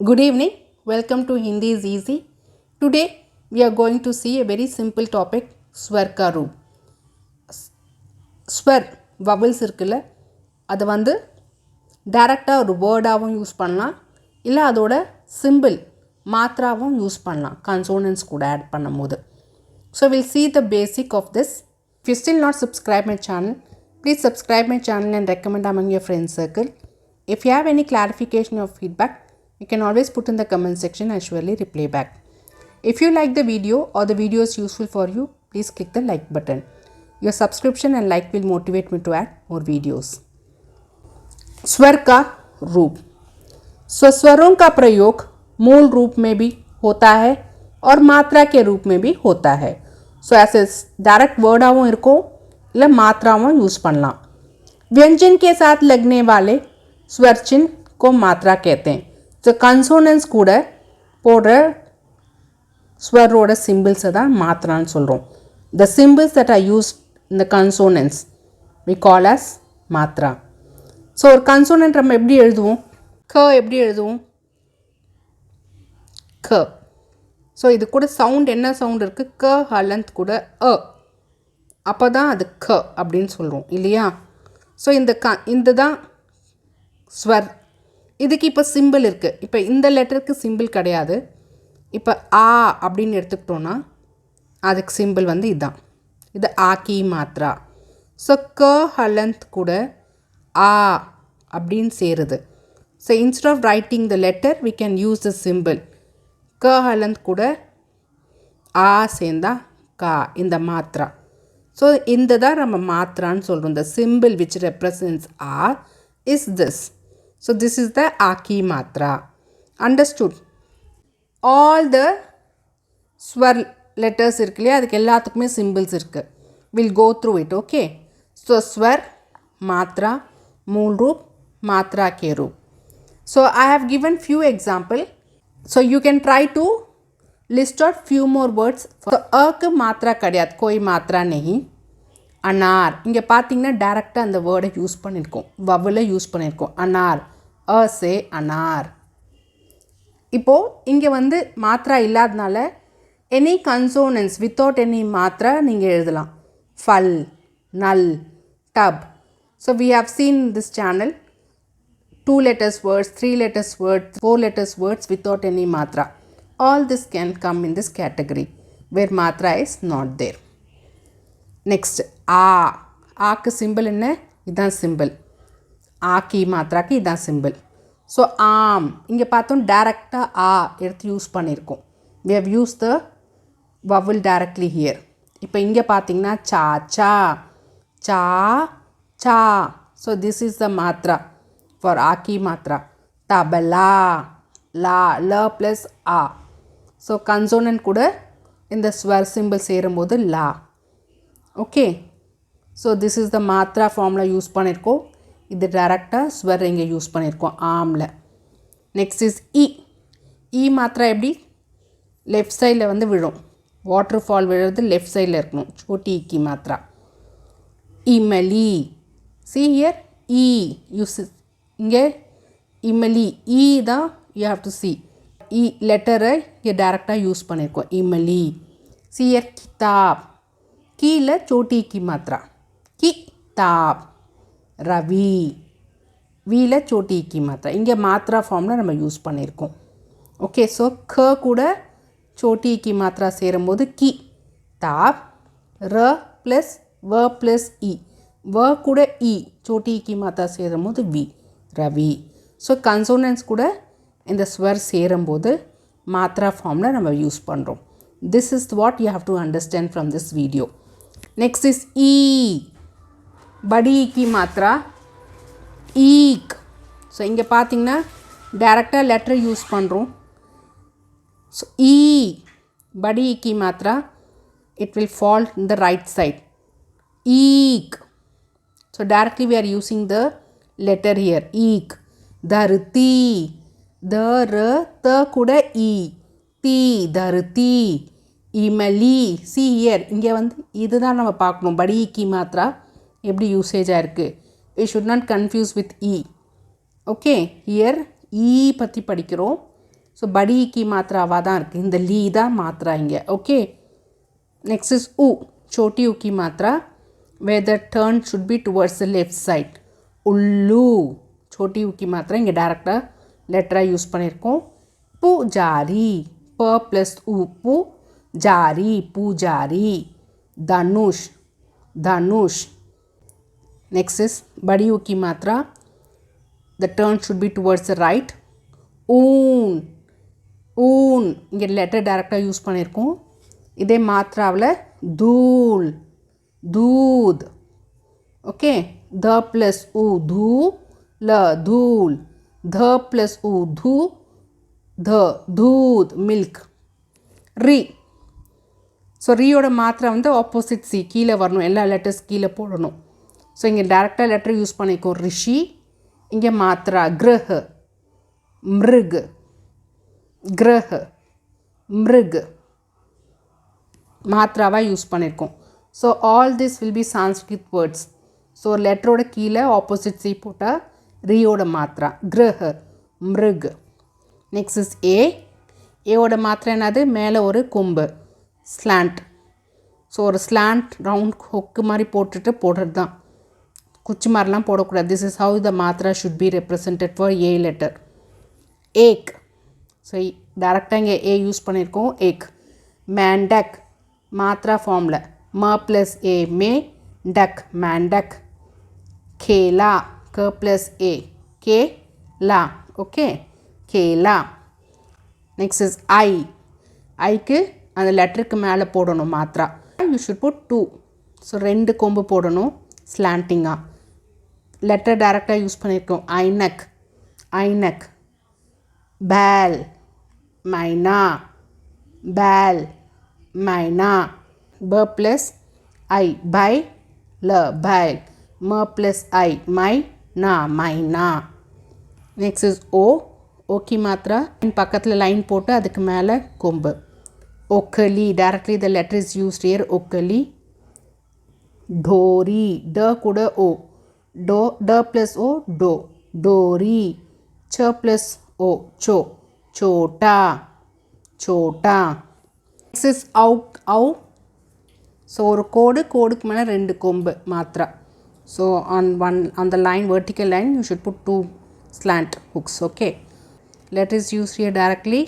Good evening. Welcome to Hindi is Easy. Today we are going to see a very simple topic, swar ka roop. Swar vowels இருக்குல்ல அது வந்து டைரக்டாக ஒரு வேர்டாகவும் use பண்ணலாம் இல்லை அதோட சிம்பிள் மாத்ராவும் யூஸ் பண்ணலாம் கன்சோனன்ஸ் கூட ஆட் பண்ணும்போது. So we'll see the basic of this. If you still not subscribe my channel, please subscribe my channel and recommend among your friend circle. If you have any clarification or feedback, you can always put in the comment section. I surely reply back. If you like the video or the video is useful for you, please click the like button. Your subscription and like will motivate me to add more videos. स्वर का रूप. स्वरों का प्रयोग मूल रूप में भी होता है और मात्रा के रूप में भी होता है. सो ऐसे डायरेक्ट वर्डाவும் இருக்கும் இல்லை மாத்ராவும் யூஸ் பண்ணலாம். व्यंजन के साथ लगने वाले स्वर चिन्ह को मात्रा कहते हैं. ஸோ கன்சோனன்ஸ் கூட போடுற ஸ்வரோட சிம்பிள்ஸை தான் மாத்திரான்னு சொல்கிறோம். The symbols that are use இந்த consonants we call as matra. So ஒரு கன்சோனன்ட் நம்ம எப்படி எழுதுவோம்? எப்படி எழுதுவோம்? க. ஸோ இது கூட சவுண்ட் என்ன சவுண்ட் இருக்குது? க ஹலந்த் கூட அப்போ தான் அது க அப்படின்னு சொல்கிறோம் இல்லையா? ஸோ இந்த தான் ஸ்வர். இதுக்கு இப்போ சிம்பிள் இருக்குது. இப்போ இந்த லெட்டருக்கு சிம்பிள் கிடையாது. இப்போ ஆ அப்படின்னு எடுத்துக்கிட்டோன்னா அதுக்கு சிம்பிள் வந்து இதுதான். இது ஆக்கி மாத்ரா. ஸோ க ஹலந்த் கூட ஆ அப்படின்னு சேருது. So instead of writing the letter we can use the simple. க ஹலந்த் கூட ஆ சேர்ந்தா கா, இந்த மாத்ரா. ஸோ இந்த தான் நம்ம மாத்ரான்னு சொல்கிறோம். த சிம்பிள் விச் ரெப்ரசன்ட்ஸ் ஆ is this. So this is the Aki Matra. Understood? All the swar letters இருக்கு இல்லையா, அதுக்கு எல்லாத்துக்குமே symbols இருக்கு. We'll go through it, okay? So swar, matra, mool roop, matra ke roop. So I have given few example. So you can try to list out few more words. So க்கு மாத்ரா கிடையாது, कोई மாத்ரா नहीं. அனார் இங்கே பார்த்தீங்கன்னா டேரெக்டாக அந்த வேர்டை யூஸ் பண்ணியிருக்கோம், வவலை யூஸ் பண்ணியிருக்கோம். அனார், சே அனார். இப்போது இங்கே வந்து மாத்ரா இல்லாதனால எனி கன்சோனன்ஸ் வித்தவுட் எனி மாத்ரா நீங்கள் எழுதலாம். ஃபல், நல், டப். So we have seen this channel 2 letters words, 3 letters words, 4 letters words without any matra. All this can come in this category where matra is not there. Next ஆக்கு simple என்ன? இதுதான் simple. ஆக்கி மாத்ராக்கு இதுதான் சிம்பிள். ஸோ ஆம் இங்கே பார்த்தோம் டேரெக்டாக எடுத்து யூஸ் பண்ணியிருக்கோம். we have used the vowel directly here. இப்போ இங்கே பார்த்தீங்கன்னா சா சா சா சா. So this is the matra for ஆக்கி மாத்ரா. தபலா லா ல ப்ளஸ் ஆ. ஸோ கன்சோனன்ட் கூட இந்த ஸ்வர் சிம்பிள் சேரும்போது லா. Okay. So this is the matra ஃபார்மில் யூஸ் பண்ணியிருக்கோம். இது டேரெக்டாக ஸ்வர் இங்கே யூஸ் பண்ணியிருக்கோம் ஆமில். நெக்ஸ்ட் இஸ் இ மாத்ரா எப்படி? லெஃப்ட் சைடில் வந்து விழும். வாட்டர் ஃபால் விழுறது லெஃப்ட் சைடில் இருக்கணும். Chhoti இக்கி மாத்ரா. இமலி. See here E use இங்கே இமலி இ தான் யூ ஹாவ் டு சி. இ லெட்டரை இங்கே டேரெக்டாக யூஸ் பண்ணியிருக்கோம். இமலி. சி ஹியர் கிதாப். கீழே சோட்டி கி மாத்ரா. கி தாப். ரவி. வீல சோட்டி கி மாத்ரா. இங்கே மாத்ரா ஃபார்மில் நம்ம யூஸ் பண்ணியிருக்கோம். ஓகே. ஸோ க கூட சோட்டி கி மாத்ரா சேரும்போது கி தாப். ர ப்ளஸ் வ ப்ளஸ் இ. வ கூட இ சோட்டி கி மாத்ரா சேரும்போது வி ரவி. ஸோ கன்சோனன்ஸ் கூட இந்த ஸ்வர் சேரும்போது மாத்ரா ஃபார்மில் நம்ம யூஸ் பண்ணுறோம். This is what you have to understand from this video. Next is ई. बड़ी की मात्रा ईक. ஸோ இங்கே பார்த்தீங்கன்னா டேரெக்டாக லெட்டர் யூஸ் பண்ணுறோம். ஸோ ஈ படி की मात्रा it will fall in the right side. ईक. So directly we are using the letter here. ईक. धरती. द त கூட ई. ती धरती. இமலி. சி ஹியர் இங்கே வந்து இதுதான் நம்ம பார்க்கணும். படி கி மாத்ரா எப்படி யூசேஜாக இருக்குது. You should not confuse with இ. ஓகே. ஹியர் இ பற்றி படிக்கிறோம். ஸோ படிக்கு மாத்திராவாக தான் இருக்குது. இந்த லீ தான் மாத்திரா இங்கே. Okay, next is u, choti u की मात्रा where the turn should be towards the left side. उल्लू, छोटी u की मात्रा இங்கே டேரெக்டாக லெட்டராக யூஸ் பண்ணியிருக்கோம். पुजारी, प प्लस उ, पुजारी, पुजारी. धनुष, धनुष. next is बड़ी u की मात्रा, the turn should be towards the right. ऊन, ऊन இங்கே லெட்டர் டேரெக்டாக யூஸ் பண்ணியிருக்கோம். இதே மாத்திராவில் தூள், दूध. ओके, ध प्लस उ, धू ल, धूल. ध प्लस उ, धू ध, दूध, मिल्क. री, ஸோ ரீயோட மாத்திரை வந்து ஆப்போசிட் சி, கீழே வரணும், எல்லா லெட்டர்ஸ் கீழே போடணும். ஸோ இங்கே டேரெக்டாக லெட்டர் யூஸ் பண்ணிக்கோ, ரிஷி. இங்கே மாத்திரா கிரஹ, மிருக், கிரஹ, மிருக் மாத்திராவாக யூஸ் பண்ணியிருக்கோம். So all this will be Sanskrit words. So லெட்டரோட கீழே ஆப்போசிட் சி போட்டால் ரீயோட மாத்திரா கிரஹ, மிருக். Next is a. ஏவோட மாத்திரை என்னது, மேலே ஒரு கொம்பு, ஸ்லாண்ட். ஸோ ஒரு ஸ்லாண்ட் ரவுண்ட் ஹொக்கு மாதிரி போட்டுட்டு போடுறது தான், குச்சி மாதிரிலாம் போடக்கூடாது. This is how the matra should be represented for a letter. ஏக், ஸோ டேரெக்டாக இங்கே ஏ யூஸ் பண்ணியிருக்கோம். ஏக். மேண்டக், மாத்திரா ஃபார்மில் म प्लस ए, மே டக், மேண்டக். கேலா, க प्लस ए, கே லா. ஓகே, கேலா. நெக்ஸ்ட் இஸ் ஐ. ஐக்கு அந்த லெட்டருக்கு மேலே போடணும் matra. You should put 2. So 2 கொம்பு போடணும் ஸ்லாண்டிங்காக. லெட்டர் டேரெக்டாக யூஸ் பண்ணியிருக்கோம். ஐனக், ஐனக். பேல், மைனா, பேல், மைனா. ब प्लस आई, बाय ल, बाय. म प्लस आई, மை ना, மைனா. நெக்ஸ்ட் இஸ் ஓ. ஓகி மாத்திரா பக்கத்தில் லைன் போட்டு அதுக்கு மேலே கொம்பு. ओखली, directly the letter is used here, ओखली. ढोरी, ड கூட ओ, डो, ड प्लस ओ, डो, डोरी. छ प्लस ओ, चो, छोटा, छोटा. next is out, औ. ஸோ ஒரு கோடு, கோடுக்கு மேலே 2 கொம்பு matra. So on the line, vertical line, you should put 2 slant hooks. okay, letter is used here directly,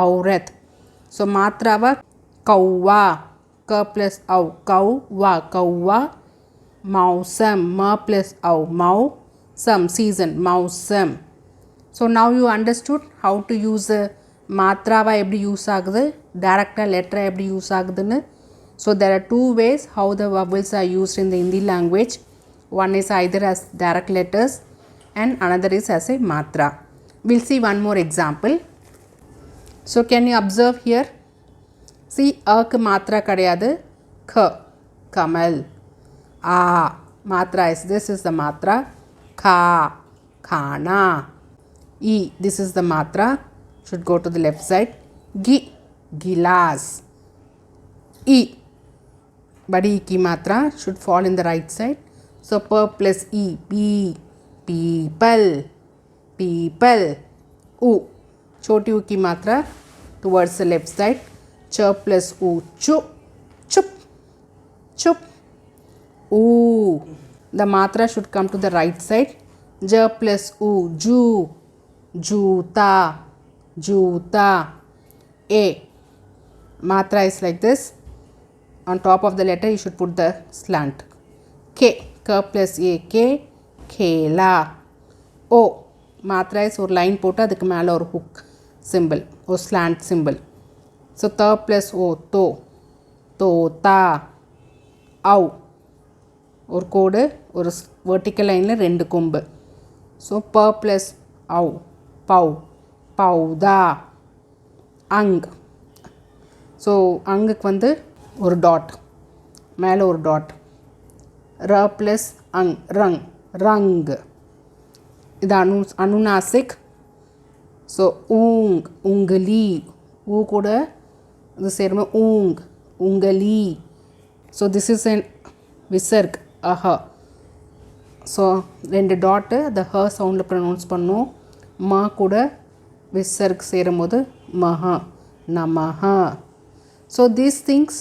औरत. ஸோ மாத்திராவா கௌவா, க ப்ளஸ் औ, கௌவா, கௌவா. மௌசம், ம ப்ளஸ் औ, மௌசம், season, மௌசம். So now you understood how to use மாத்திராவா எப்படி யூஸ் ஆகுது, டேரெக்டாக லெட்டரை எப்படி யூஸ் ஆகுதுன்னு. So there are 2 ways how the vowels are used in the Hindi language. One is either as direct letters and another is as a matra. We'll see one more example. So can you observe here? See, a ku matra kadiyadu, kh, kamal. A, matra is, this is the matra. Kha, khana. E, this is the matra, should go to the left side. Gi, gilas. E, बड़ी की मात्रा should fall in the right side. So p plus e, p, people, people. U, छोटी u की मात्रा towards the left side. च plus u, chu, chup, chup. U, the matra should come to the right side. j plus u, ju, juta, juta. A, matra is like this. On top of the letter you should put the slant. K, k plus a, k, khela. O, matra is ஒரு line போட்டு அதுக்கு மேலே ஒரு hook symbol, ஒரு slant symbol. So த plus ஓ, தோ, தோத்தா. औ, ஒரு கோடு, ஒரு வெர்டிக்கல் லைனில் 2 கொம்பு. ஸோ ப ப்ளஸ் औ, பௌ, பௌதா. அங், ஸோ அங்குக்கு வந்து ஒரு டாட், மேலே ஒரு டாட். ர ப்ளஸ் அங், ரங், ரங். இது அனுநாசிக். ஸோ ஊங், உங்கலி. ஊ கூட இது சேருமே ஊங், உங்கலி. ஸோ திஸ் இஸ் என் விசர்க், அஹ. ஸோ 2 டாட்டு, அந்த ஹ சவுண்டில் ப்ரொனவுன்ஸ் பண்ணோம். மா கூட விசர்க் சேரும்போது மஹா நமஹா. So these things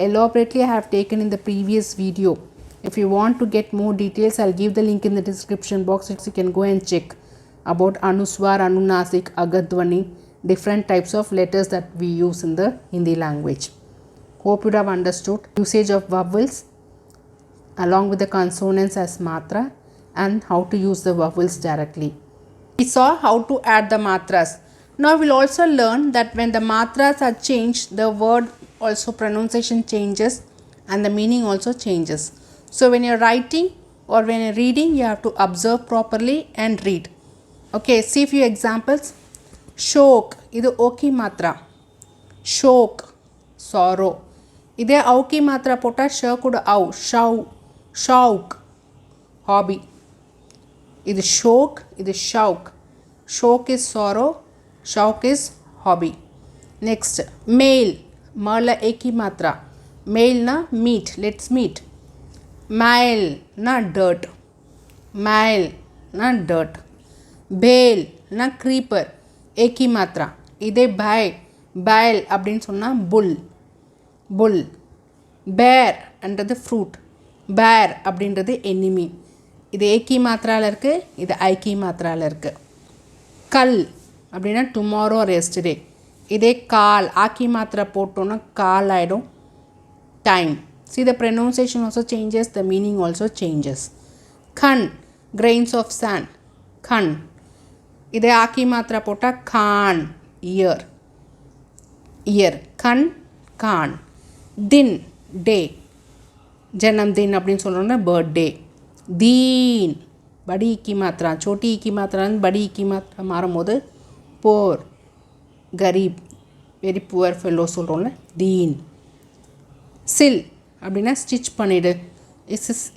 elaborately I have taken in the previous video. If you want to get more details, I'll give the link in the description box, so you can go and check about Anuswar, Anunasik, Agadhvani, different types of letters that we use in the Hindi language. Hope you have understood usage of vowels along with the consonants as matra and how to use the vowels directly. We saw how to add the matras. Now we'll also learn that when the matras are changed, the word also pronunciation changes and the meaning also changes. So when you're writing or when you're reading, you have to observe properly and read. Okay, see few examples. Shok, idu oki matra. Shok, sorrow. Ide auki matra pota sh kuda au, shau, shauk, hobby. Idu shok, idu shauk. Shok is sorrow, shauk is hobby. Next, male, mala eki matra. Male na meet, let's meet. Mile na dirt. Mile na dirt. Bale na creeper, eki matra. Ide bhai, bail அப்படினு சொன்னா bull, bull. Bear என்றது fruit, bear அப்படின்றது enemy. இது ஏக்கி மாத்திரால இருக்கு, இது ஐக்கி மாத்திரால இருக்கு. கல் அப்படின்னா டுமாரோ ஆர் எஸ்டர்டே. இதே கால் ஆக்கி மாத்திரை போட்டோன்னா கால் ஆகிடும், time. See the pronunciation also changes, the meaning also changes. Khan, grains of sand, khan. இதே ஆக்கி மாத்திரை போட்டால் கான், இயர், இயர். கண், கான். தின், டே, ஜனம்தின் அப்படின்னு சொல்கிறோன்னா பர்த்டே. தீன், படி இக்கி மாத்திரா, சோட்டி இக்கி மாத்திரான்னு படி இக்கி மாத்திரா மாறும்போது போர், கரீப், வெரி புவர் ஃபெல்லோ சொல்கிறோம்ல, தீன். சில் அப்படின்னா ஸ்டிச் பண்ணிவிடு,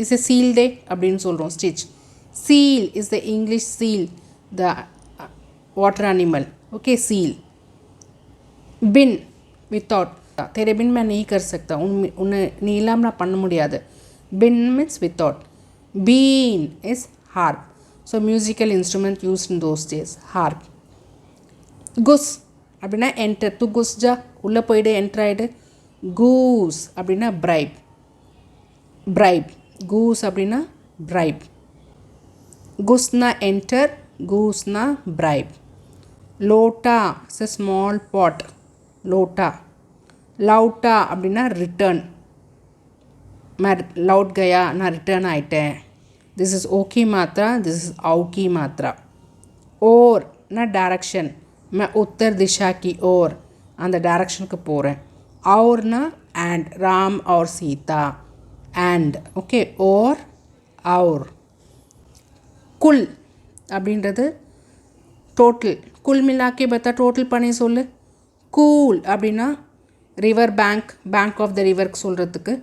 இஸ் எ சீல் டே அப்படின்னு சொல்கிறோம், stitch. Seal is the English seal, the water animal. Okay, सील. बिन, विदाउट. तेरे बिन मैं नहीं कर सकता, उन्हें नीलाम ना पढ़ मुड़ियाद. बिन मीन्स विदाउट. बीन is harp, so musical instrument used in those days, harp. Goose அப்படின்னா enter, tu goose ja உள்ளே போயிடு, enter ஆகிடு. Goose அப்படின்னா bribe, bribe. Goose அப்படின்னா bribe. Goose na enter, goose na bribe. Lota is a small pot, lota. Lauta அப்படின்னா return, मैं लौट गया, நான் ரிட்டர்ன் ஆகிட்டேன். திஸ் இஸ் ஓகி மாத்ரா, திஸ் இஸ் அவுக்கி மாத்ரா. ஓர் ना डायरेक्शन, मैं उत्तर दिशा की ओर, அந்த டைரக்ஷனுக்கு போகிறேன். औरனா and, राम और सीता, and. ஓகே, और और. குல் அப்படின்றது டோட்டல், குல் மிலா के बता टोटल பண்ணி சொல்லு. கூல் அப்படின்னா river bank, bank of the ரிவருக்கு சொல்கிறதுக்கு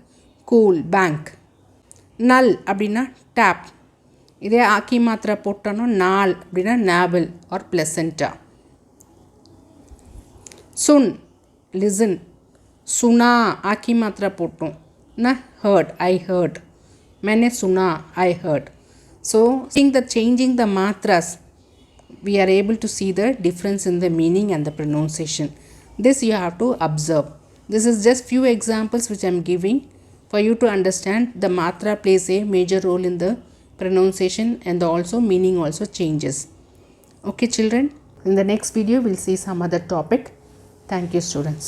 கூல், பேங்க். நல் அப்படின்னா டேப். இதே ஆக்கி மாத்திரை போட்டோன்னா நாள் அப்படின்னா நாவல் ஆர் பிளசண்டா. சுன், லிசன். சுனா ஆக்கி மாத்திரை போட்டோம் ना heard, I heard. मैंने सुना, I heard. So seeing the changing the matras, we are able to see the difference in the meaning and the pronunciation. This you have to observe. This is just few examples which I am giving for you to understand. The matra plays a major role in the pronunciation and the also meaning also changes. Okay children, in the next video we'll see some other topic. Thank you students.